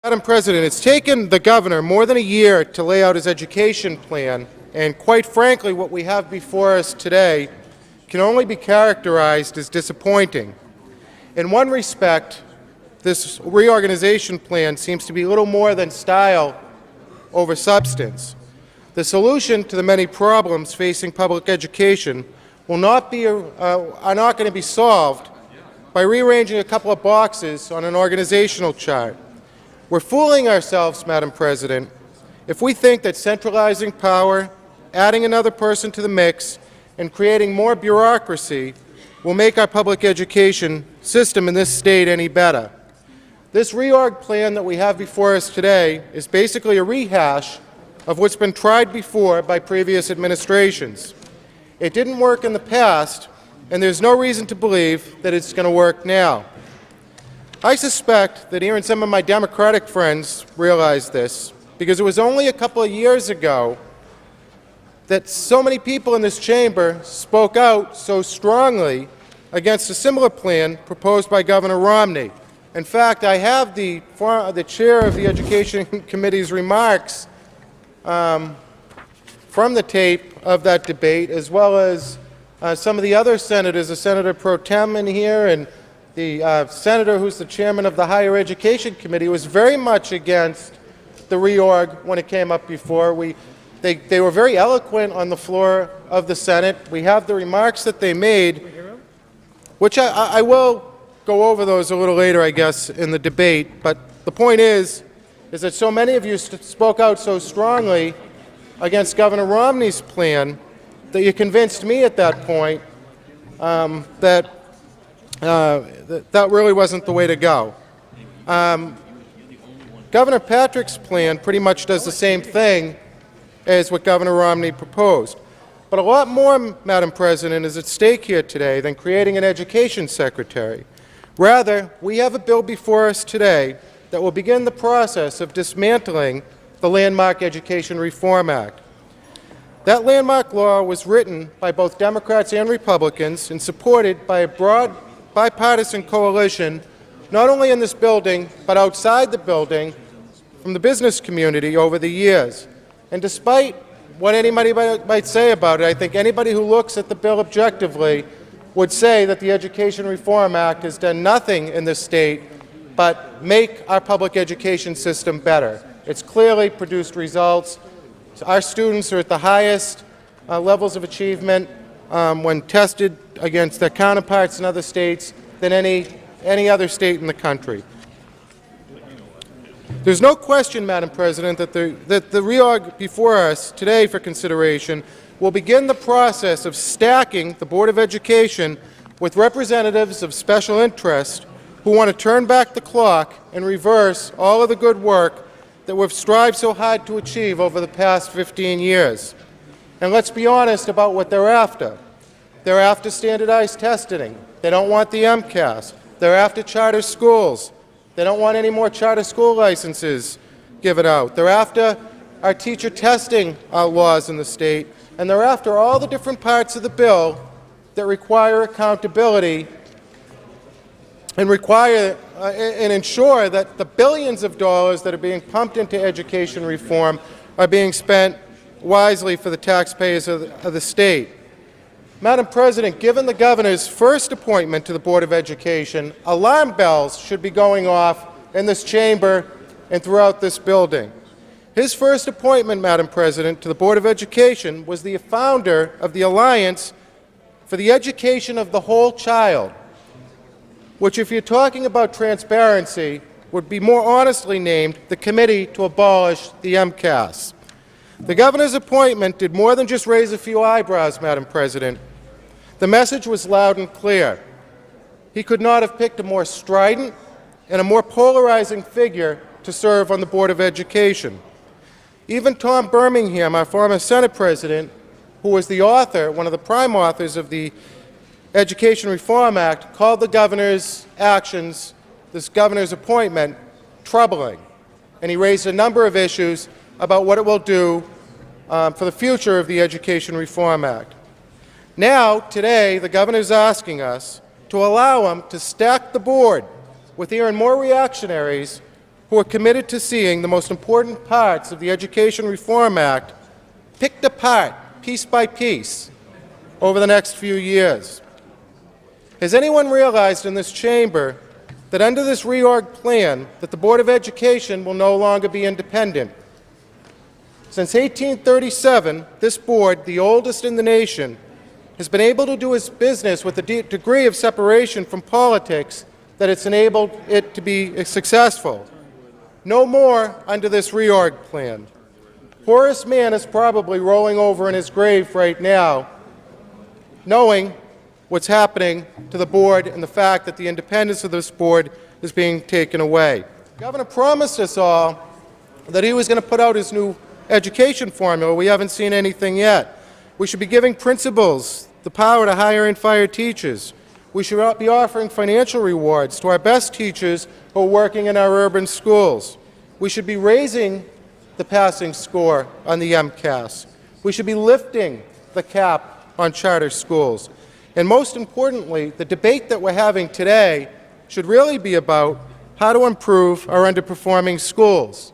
Madam President, it's taken the governor more than a year to lay out his education plan, and quite frankly, what we have before us today can only be characterized as disappointing. In one respect, this reorganization plan seems to be little more than style over substance. The solution to the many problems facing public education are not going to be solved by rearranging a couple of boxes on an organizational chart. We're fooling ourselves, Madam President, if we think that centralizing power, adding another person to the mix, and creating more bureaucracy will make our public education system in this state any better. This reorg plan that we have before us today is basically a rehash of what's been tried before by previous administrations. It didn't work in the past, and there's no reason to believe that it's going to work now. I suspect that even some of my Democratic friends realize this, because it was only a couple of years ago that so many people in this chamber spoke out so strongly against a similar plan proposed by Governor Romney. In fact, I have the chair of the Education Committee's remarks from the tape of that debate, as well as some of the other senators, the Senator Pro Tem in here, and the senator who's the chairman of the Higher Education Committee was very much against the reorg when it came up before. They were very eloquent on the floor of the Senate. We have the remarks that they made, which I will go over those a little later, I guess, in the debate. But the point is that so many of you spoke out so strongly against Governor Romney's plan that you convinced me at that point that really wasn't the way to go. Governor Patrick's plan pretty much does the same thing as what Governor Romney proposed. But a lot more, Madam President, is at stake here today than creating an education secretary. Rather, we have a bill before us today that will begin the process of dismantling the landmark Education Reform Act. That landmark law was written by both Democrats and Republicans and supported by a broad bipartisan coalition, not only in this building, but outside the building, from the business community over the years. And despite what anybody might say about it, I think anybody who looks at the bill objectively would say that the Education Reform Act has done nothing in this state but make our public education system better. It's clearly produced results. Our students are at the highest levels of achievement when tested against their counterparts in other states than any other state in the country. There's no question, Madam President, that the reorg before us today for consideration will begin the process of stacking the Board of Education with representatives of special interest who want to turn back the clock and reverse all of the good work that we've strived so hard to achieve over the past 15 years. And let's be honest about what they're after. They're after standardized testing. They don't want the MCAS. They're after charter schools. They don't want any more charter school licenses given out. They're after our teacher testing laws in the state, and they're after all the different parts of the bill that require accountability and ensure that the billions of dollars that are being pumped into education reform are being spent wisely for the taxpayers of the state. Madam President, given the governor's first appointment to the Board of Education, alarm bells should be going off in this chamber and throughout this building. His first appointment, Madam President, to the Board of Education was the founder of the Alliance for the Education of the Whole Child, which, if you're talking about transparency, would be more honestly named the Committee to Abolish the MCAS. The governor's appointment did more than just raise a few eyebrows, Madam President. The message was loud and clear. He could not have picked a more strident and a more polarizing figure to serve on the Board of Education. Even Tom Birmingham, our former Senate President, who was the author, one of the prime authors of the Education Reform Act, called the governor's actions, this governor's appointment, troubling. And he raised a number of issues about what it will do for the future of the Education Reform Act. Now, today, the governor is asking us to allow him to stack the board with even more reactionaries who are committed to seeing the most important parts of the Education Reform Act picked apart, piece by piece, over the next few years. Has anyone realized in this chamber that under this reorg plan that the Board of Education will no longer be independent? Since 1837, this board, the oldest in the nation, has been able to do its business with a degree of separation from politics that it's enabled it to be successful. No more under this reorg plan. Horace Mann is probably rolling over in his grave right now, knowing what's happening to the board and the fact that the independence of this board is being taken away. The governor promised us all that he was going to put out his new education formula. We haven't seen anything yet. We should be giving principals the power to hire and fire teachers. We should be offering financial rewards to our best teachers who are working in our urban schools. We should be raising the passing score on the MCAS. We should be lifting the cap on charter schools. And most importantly, the debate that we're having today should really be about how to improve our underperforming schools.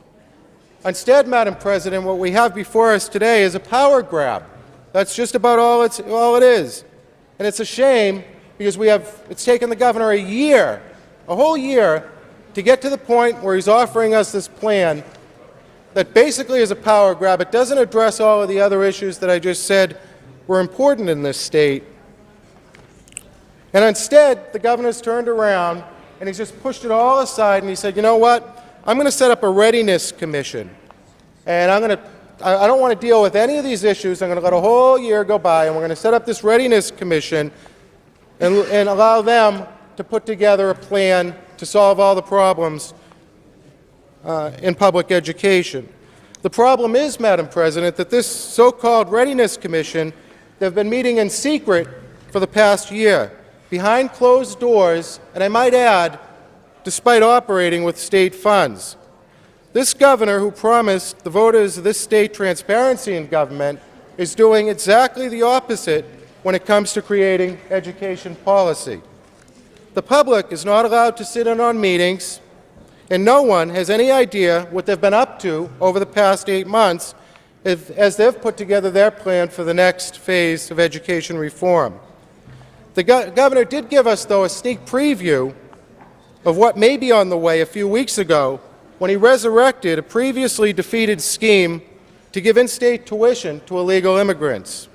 Instead, Madam President, what we have before us today is a power grab. That's just about all it is. And it's a shame because it's taken the governor a whole year, to get to the point where he's offering us this plan that basically is a power grab. It doesn't address all of the other issues that I just said were important in this state. And instead, the governor's turned around and he's just pushed it all aside and he said, you know what, I'm going to set up a readiness commission. And I don't want to deal with any of these issues. I'm going to let a whole year go by and we're going to set up this readiness commission and allow them to put together a plan to solve all the problems in public education. The problem is, Madam President, that this so-called readiness commission, they've been meeting in secret for the past year, behind closed doors, and I might add, despite operating with state funds. This governor, who promised the voters of this state transparency in government, is doing exactly the opposite when it comes to creating education policy. The public is not allowed to sit in on meetings, and no one has any idea what they've been up to over the past 8 months as they've put together their plan for the next phase of education reform. The governor did give us, though, a sneak preview of what may be on the way a few weeks ago when he resurrected a previously defeated scheme to give in-state tuition to illegal immigrants.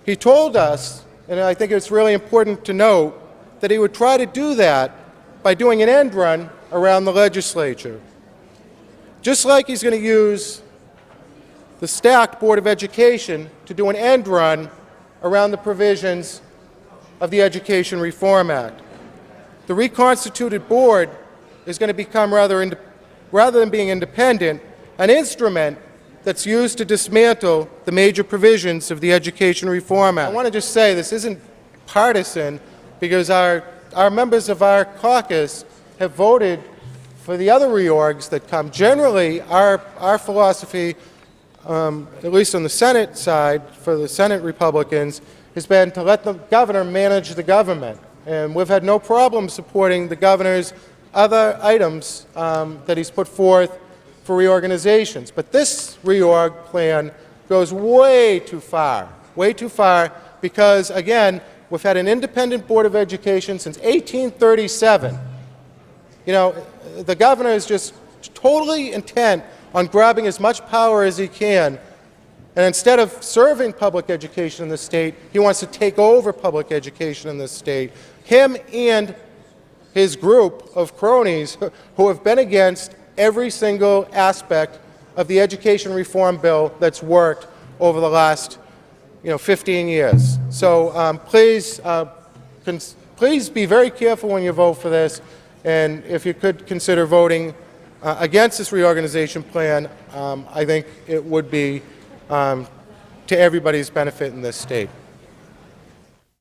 He told us, and I think it's really important to note, that he would try to do that by doing an end run around the legislature. Just like he's going to use the stacked Board of Education to do an end run around the provisions of the Education Reform Act. The reconstituted board is going to become, rather than being independent, an instrument that's used to dismantle the major provisions of the Education Reform Act. I want to just say this isn't partisan because our members of our caucus have voted for the other reorgs that come. Generally, our philosophy, at least on the Senate side, for the Senate Republicans, has been to let the governor manage the government. And we've had no problem supporting the governor's other items that he's put forth for reorganizations. But this reorg plan goes way too far because, again, we've had an independent Board of Education since 1837. You know, the governor is just totally intent on grabbing as much power as he can, and instead of serving public education in the state, he wants to take over public education in the state. Him and his group of cronies who have been against every single aspect of the education reform bill that's worked over the last 15 years. So please be very careful when you vote for this, and if you could consider voting against this reorganization plan, I think it would be to everybody's benefit in this state.